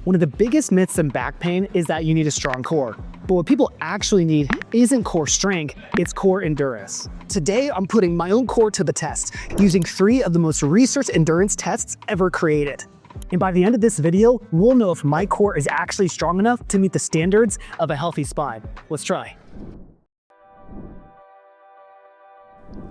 One of the biggest myths in back pain is that you need a strong core. But what people actually need isn't core strength, it's core endurance. Today, I'm putting my own core to the test using 3 of the most researched endurance tests ever created. And by the end of this video, we'll know if my core is actually strong enough to meet the standards of a healthy spine. Let's try.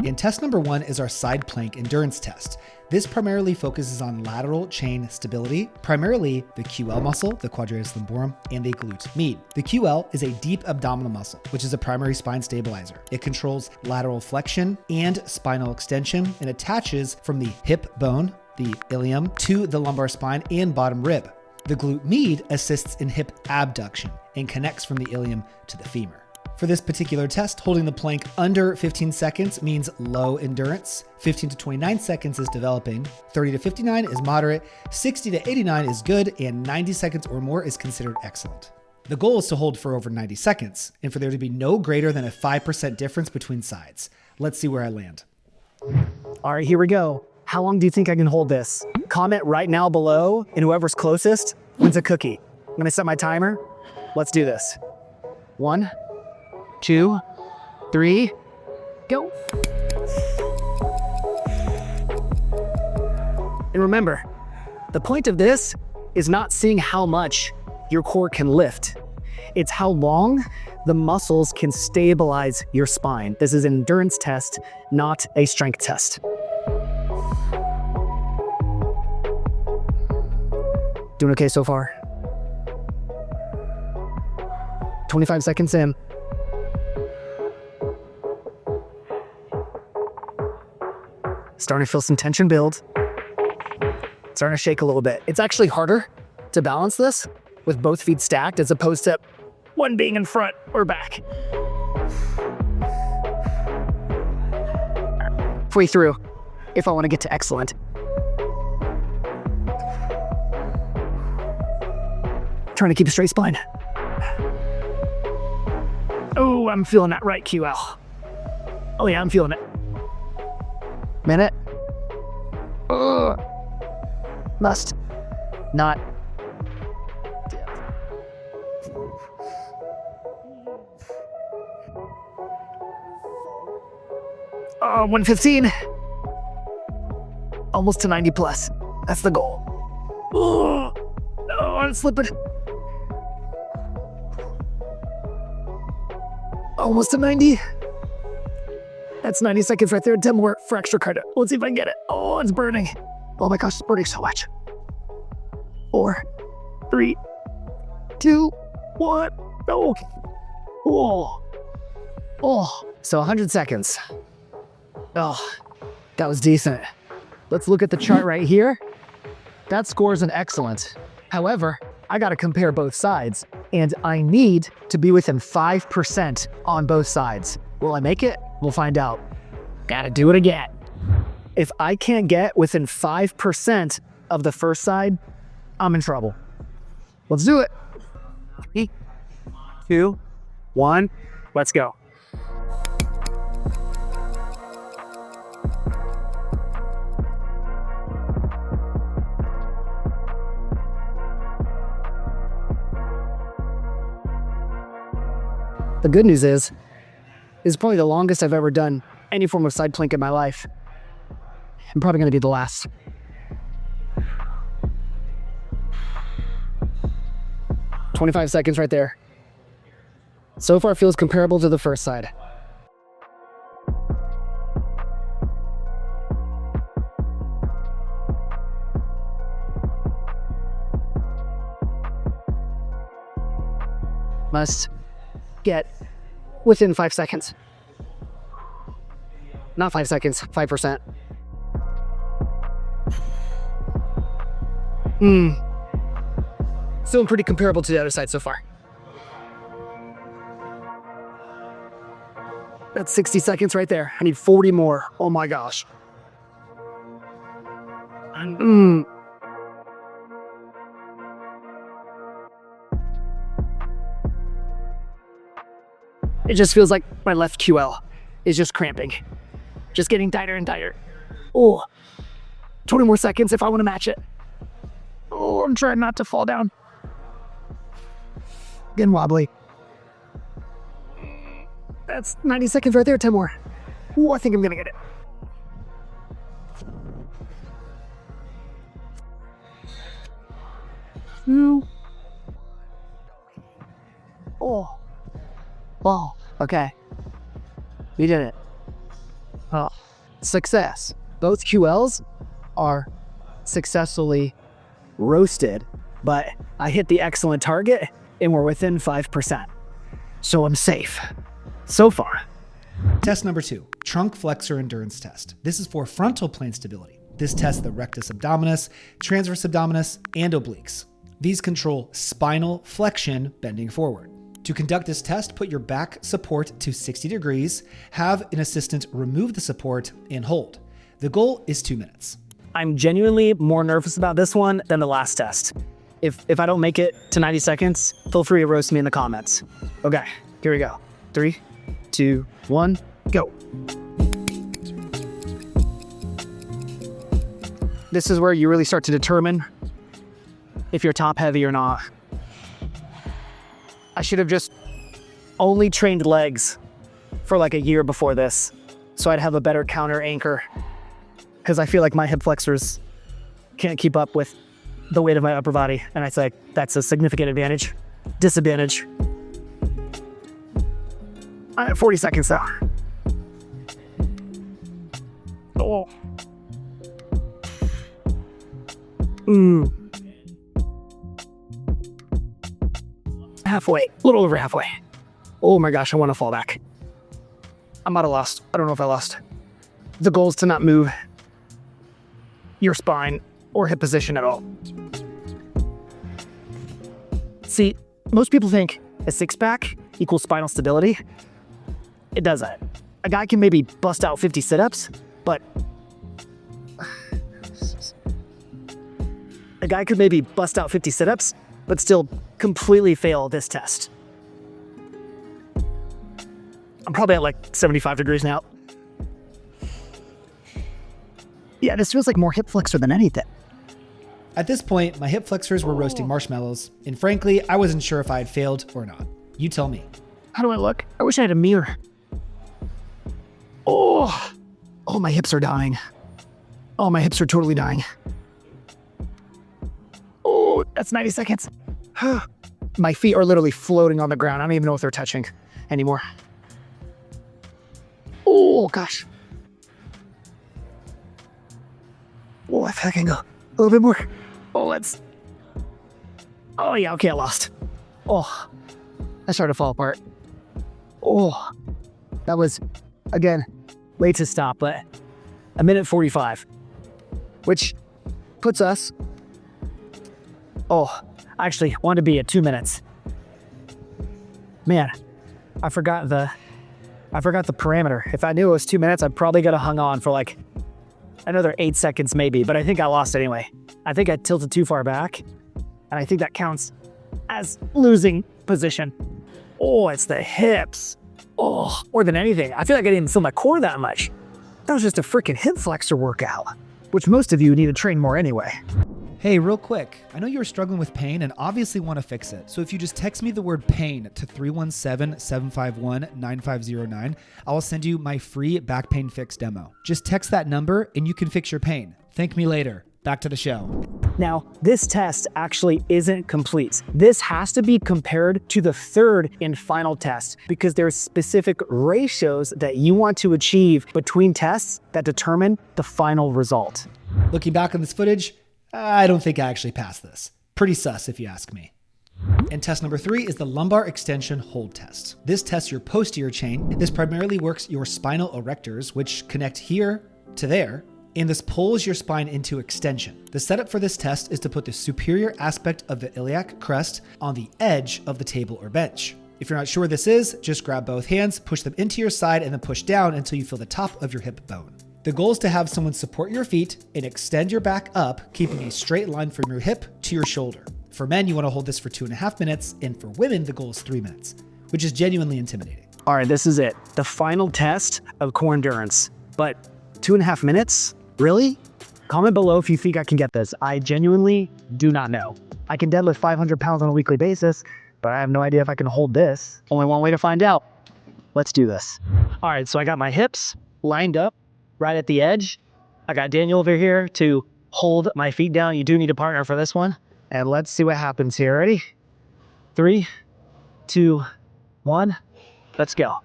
And test number 1 is our side plank endurance test. This primarily focuses on lateral chain stability, primarily the QL muscle, the quadratus lumborum, and the glute med. The QL is a deep abdominal muscle, which is a primary spine stabilizer. It controls lateral flexion and spinal extension and attaches from the hip bone, the ilium, to the lumbar spine and bottom rib. The glute med assists in hip abduction and connects from the ilium to the femur. For this particular test, holding the plank under 15 seconds means low endurance, 15 to 29 seconds is developing, 30 to 59 is moderate, 60 to 89 is good, and 90 seconds or more is considered excellent. The goal is to hold for over 90 seconds, and for there to be no greater than a 5% difference between sides. Let's see where I land. All right, here we go. How long do you think I can hold this? Comment right now below, and whoever's closest wins a cookie. I'm gonna set my timer. Let's do this. 1, 2, 3, go. And remember, the point of this is not seeing how much your core can lift. It's how long the muscles can stabilize your spine. This is an endurance test, not a strength test. Doing okay so far? 25 seconds in. Starting to feel some tension build. Starting to shake a little bit. It's actually harder to balance this with both feet stacked as opposed to one being in front or back. Halfway through, if I want to get to excellent. Trying to keep a straight spine. Oh, I'm feeling that right QL. Oh yeah, I'm feeling it. Minute. Must not dip. Oh, 115. Almost to 90 plus. That's the goal. Oh, no, I'm slipping. Almost to 90. That's 90 seconds right there. 10 more for extra credit. Let's see if I can get it. Oh, it's burning. Oh my gosh, it's burning so much. 4, 3, 2, 1. No. Oh. So 100 seconds. Oh, that was decent. Let's look at the chart right here. That scores an excellent. However, I gotta compare both sides, and I need to be within 5% on both sides. Will I make it? We'll find out. Gotta do it again. If I can't get within 5% of the first side, I'm in trouble. Let's do it. 3, 2, 1, let's go. The good news is, this is probably the longest I've ever done any form of side plank in my life. I'm probably gonna be the last. "25 seconds right there. So far feels comparable to the first side. Must get within 5 seconds. Not 5 seconds, 5%. Feeling pretty comparable to the other side so far. That's 60 seconds right there. I need 40 more. Oh my gosh. It just feels like my left QL is just cramping. Just getting tighter and tighter. Oh, 20 more seconds if I want to match it. Oh, I'm trying not to fall down. Getting wobbly. That's 90 seconds right there, 10 more. Ooh, I think I'm gonna get it. Oh. Wow. Okay. We did it. Success. Both QLs are successfully roasted, but I hit the excellent target and we're within 5%. So I'm safe. So far. Test number 2, trunk flexor endurance test. This is for frontal plane stability. This tests the rectus abdominis, transverse abdominis, and obliques. These control spinal flexion, bending forward. To conduct this test, put your back support to 60 degrees, have an assistant remove the support, and hold. The goal is 2 minutes. I'm genuinely more nervous about this one than the last test. If I don't make it to 90 seconds, feel free to roast me in the comments. Okay, here we go. 3, 2, 1, go. This is where you really start to determine if you're top heavy or not. I should have just only trained legs for like a year before this, so I'd have a better counter anchor, because I feel like my hip flexors can't keep up with the weight of my upper body, and I think that's a significant advantage. Disadvantage. I have 40 seconds though. Oh. Halfway, a little over halfway. Oh my gosh, I want to fall back. I might have lost. I don't know if I lost. The goal is to not move your spine or hip position at all. See, most people think a six-pack equals spinal stability. It doesn't. A guy can maybe bust out 50 sit-ups, but still completely fail this test. I'm probably at like 75 degrees now. Yeah, this feels like more hip flexor than anything. At this point, my hip flexors were roasting marshmallows, and frankly, I wasn't sure if I had failed or not. You tell me. How do I look? I wish I had a mirror. Oh, my hips are dying. Oh, my hips are totally dying. Oh, that's 90 seconds. My feet are literally floating on the ground. I don't even know if they're touching anymore. Oh, gosh. Oh, I think I can go a little bit more. Oh, yeah, okay, I lost. Oh, I started to fall apart. Oh, that was, again, late to stop, but a minute 45, which puts us, I actually wanted to be at 2 minutes. Man, I forgot the parameter. If I knew it was 2 minutes, I probably could have hung on for like another 8 seconds maybe, but I think I lost anyway. I think I tilted too far back, and I think that counts as losing position. Oh, it's the hips. Oh, more than anything. I feel like I didn't feel my core that much. That was just a freaking hip flexor workout, which most of you need to train more anyway. Hey, real quick, I know you're struggling with pain and obviously want to fix it. So if you just text me the word pain to 317-751-9509, I will send you my free back pain fix demo. Just text that number and you can fix your pain. Thank me later. Back to the show. Now, this test actually isn't complete. This has to be compared to the third and final test because there's specific ratios that you want to achieve between tests that determine the final result. Looking back on this footage, I don't think I actually passed this. Pretty sus if you ask me. And test number 3 is the lumbar extension hold test. This tests your posterior chain. This primarily works your spinal erectors, which connect here to there, and this pulls your spine into extension. The setup for this test is to put the superior aspect of the iliac crest on the edge of the table or bench. If you're not sure what this is, just grab both hands, push them into your side, and then push down until you feel the top of your hip bone. The goal is to have someone support your feet and extend your back up, keeping a straight line from your hip to your shoulder. For men, you want to hold this for 2.5 minutes, and for women, the goal is 3 minutes, which is genuinely intimidating. All right, this is it. The final test of core endurance. But 2.5 minutes? Really? Comment below if you think I can get this. I genuinely do not know. I can deadlift 500 pounds on a weekly basis, but I have no idea if I can hold this. Only one way to find out. Let's do this. All right, so I got my hips lined up right at the edge. I got Daniel over here to hold my feet down. You do need a partner for this one. And let's see what happens here. Ready? 3, 2, 1. Let's go.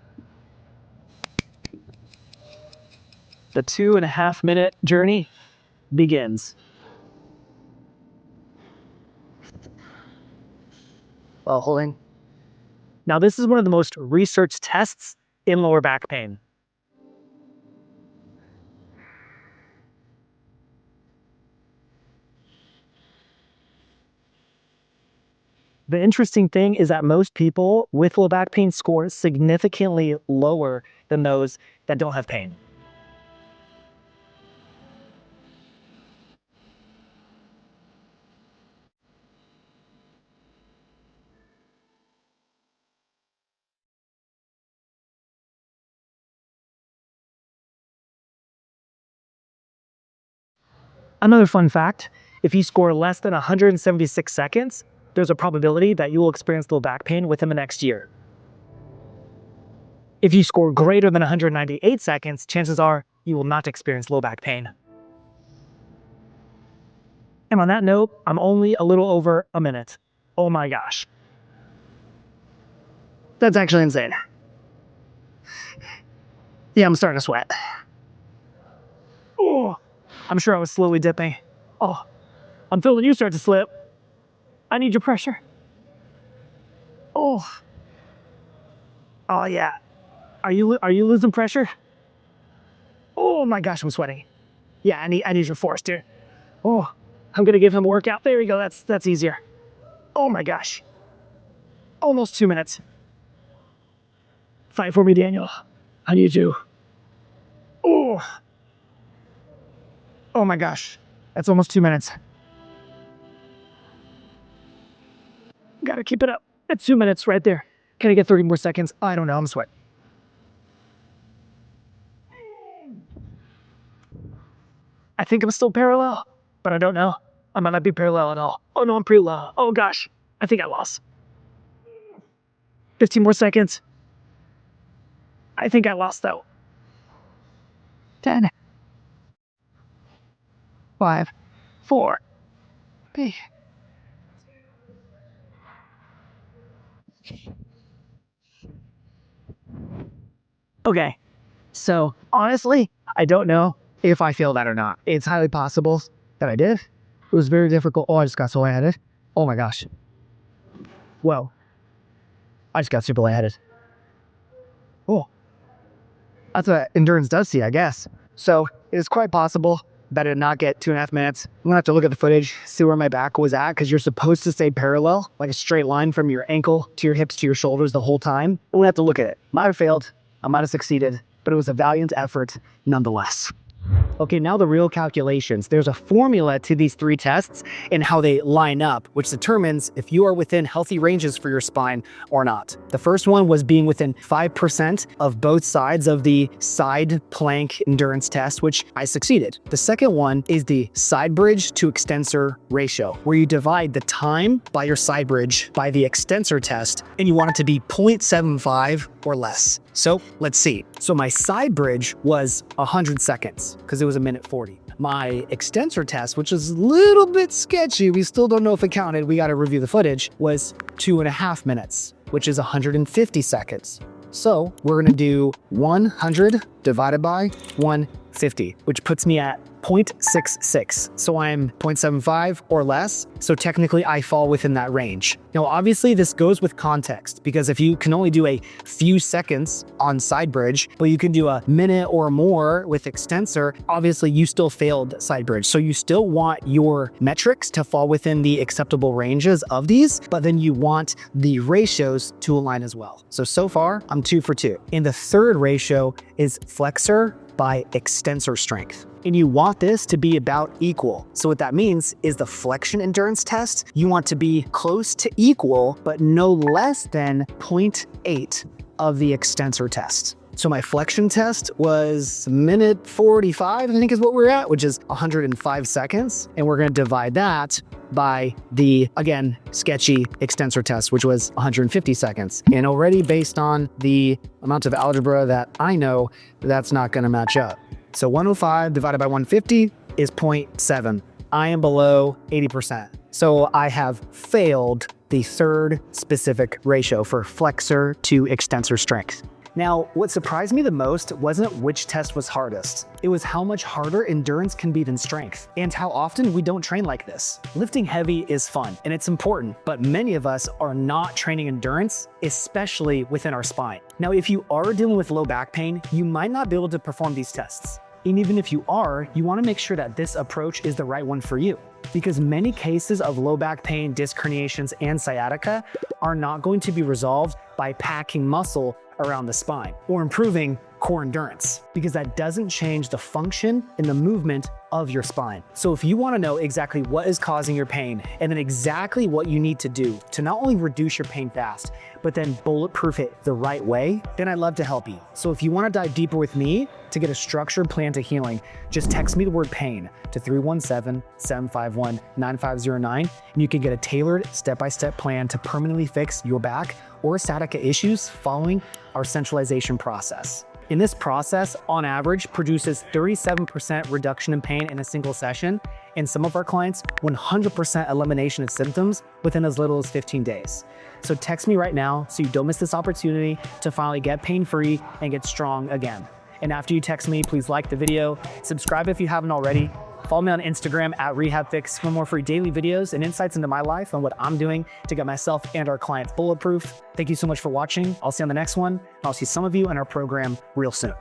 The 2.5 minute journey begins. While holding. Now, this is one of the most researched tests in lower back pain. The interesting thing is that most people with low back pain score significantly lower than those that don't have pain. Another fun fact, if you score less than 176 seconds, there's a probability that you will experience low back pain within the next year. If you score greater than 198 seconds, chances are you will not experience low back pain. And on that note, I'm only a little over a minute. Oh my gosh. That's actually insane. Yeah, I'm starting to sweat. Oh, I'm sure I was slowly dipping. Oh, I'm feeling you start to slip. I need your pressure. Oh. Oh yeah. Are you losing pressure? Oh my gosh, I'm sweating. Yeah, I need your force, dude. Oh, I'm gonna give him a workout. There we go. That's easier. Oh my gosh. Almost 2 minutes. Fight for me, Daniel. I need you. Oh. Oh my gosh. That's almost 2 minutes. Gotta keep it up. That's 2 minutes right there. Can I get 30 more seconds? I don't know. I'm sweating. I think I'm still parallel, but I don't know. I might not be parallel at all. Oh no, I'm parallel. Oh gosh. I think I lost. 15 more seconds. I think I lost though. 10. 5. 4. 3. Okay. So honestly, I don't know if I feel that or not. It's highly possible that I did. It was very difficult. Oh, I just got so lightheaded. Oh my gosh. Whoa. I just got super lightheaded. Oh. That's what endurance does to you, I guess. So it is quite possible that I did not get 2.5 minutes. I'm gonna have to look at the footage, see where my back was at, because you're supposed to stay parallel, like a straight line from your ankle to your hips to your shoulders the whole time. I'm gonna have to look at it. Might have failed, I might have succeeded, but it was a valiant effort nonetheless. Okay, now the real calculations. There's a formula to these 3 tests and how they line up, which determines if you are within healthy ranges for your spine or not. The first one was being within 5% of both sides of the side plank endurance test, which I succeeded. The second one is the side bridge to extensor ratio, where you divide the time by your side bridge by the extensor test, and you want it to be 0.75 or less. So let's see. So my side bridge was 100 seconds because it was 1:40. My extensor test, which is a little bit sketchy, we still don't know if it counted, we got to review the footage, was 2.5 minutes, which is 150 seconds. So we're going to do 100 divided by 150, which puts me at 0.66. So I'm 0.75 or less. So technically I fall within that range. Now, obviously this goes with context, because if you can only do a few seconds on side bridge, but you can do a minute or more with extensor, obviously you still failed side bridge. So you still want your metrics to fall within the acceptable ranges of these, but then you want the ratios to align as well. So far I'm 2 for 2. And the third ratio is flexor by extensor strength. And you want this to be about equal. So what that means is the flexion endurance test, you want to be close to equal, but no less than 0.8 of the extensor test. So my flexion test was minute 45, I think is what we're at, which is 105 seconds. And we're gonna divide that by the, again, sketchy extensor test, which was 150 seconds. And already based on the amount of algebra that I know, that's not gonna match up. So 105 divided by 150 is 0.7. I am below 80%. So I have failed the third specific ratio for flexor to extensor strength. Now, what surprised me the most wasn't which test was hardest. It was how much harder endurance can be than strength, and how often we don't train like this. Lifting heavy is fun, and it's important, but many of us are not training endurance, especially within our spine. Now, if you are dealing with low back pain, you might not be able to perform these tests. And even if you are, you want to make sure that this approach is the right one for you. Because many cases of low back pain, disc herniations, and sciatica are not going to be resolved by packing muscle around the spine or improving core endurance, because that doesn't change the function and the movement of your spine. So if you want to know exactly what is causing your pain and then exactly what you need to do to not only reduce your pain fast, but then bulletproof it the right way, then I'd love to help you. So if you want to dive deeper with me to get a structured plan to healing, just text me the word pain to 317-751-9509, and you can get a tailored step-by-step plan to permanently fix your back or sciatica issues following our centralization process. In this process, on average, produces 37% reduction in pain in a single session, and some of our clients, 100% elimination of symptoms within as little as 15 days. So text me right now so you don't miss this opportunity to finally get pain-free and get strong again. And after you text me, please like the video, subscribe if you haven't already, follow me on Instagram at RehabFix for more free daily videos and insights into my life and what I'm doing to get myself and our clients bulletproof. Thank you so much for watching. I'll see you on the next one. I'll see some of you in our program real soon.